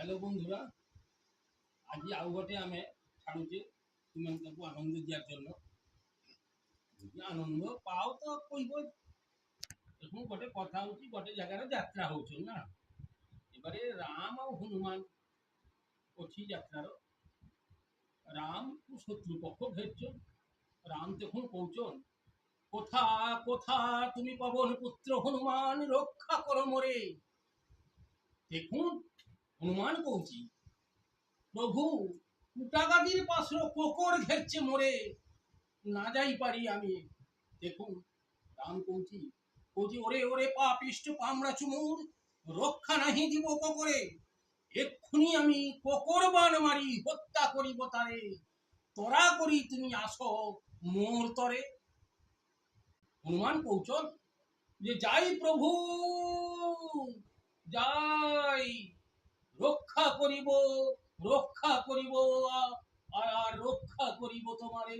hello बंधुरा आज आउ गोटे आम छाड़ुचे तुम आनंद दियार आनंद पाओ तो कह देखो गोटे कथा हूँ गोटे जगार यात्रा हो ना एबारे राम और हनुमान अच्छी यात्रार राम शत्रुपक्ष घेरछ राम तक कौचन कोथा कोथा तुम पवन पुत्र हनुमान रक्षा करो मोरे देखो हनुमान कौची प्रभु कुटागादिर पाशर कोकर घेरছে मोरे ना যাই পারি আমি দেখুন রাম কৌছি কৌছি ওরে ওরে পাপিষ্ট পামড়া চুমুর রক্ষা নাহি দিব কোকরে এক্ষুনি আমি কোকর বান মারি হত্যা করিব তারে তোরা করি তুমি আসো মোর তরে হনুমান কৌচন যে যাই প্রভু যাই রক্ষা করিব আর রক্ষা করিব তোমারে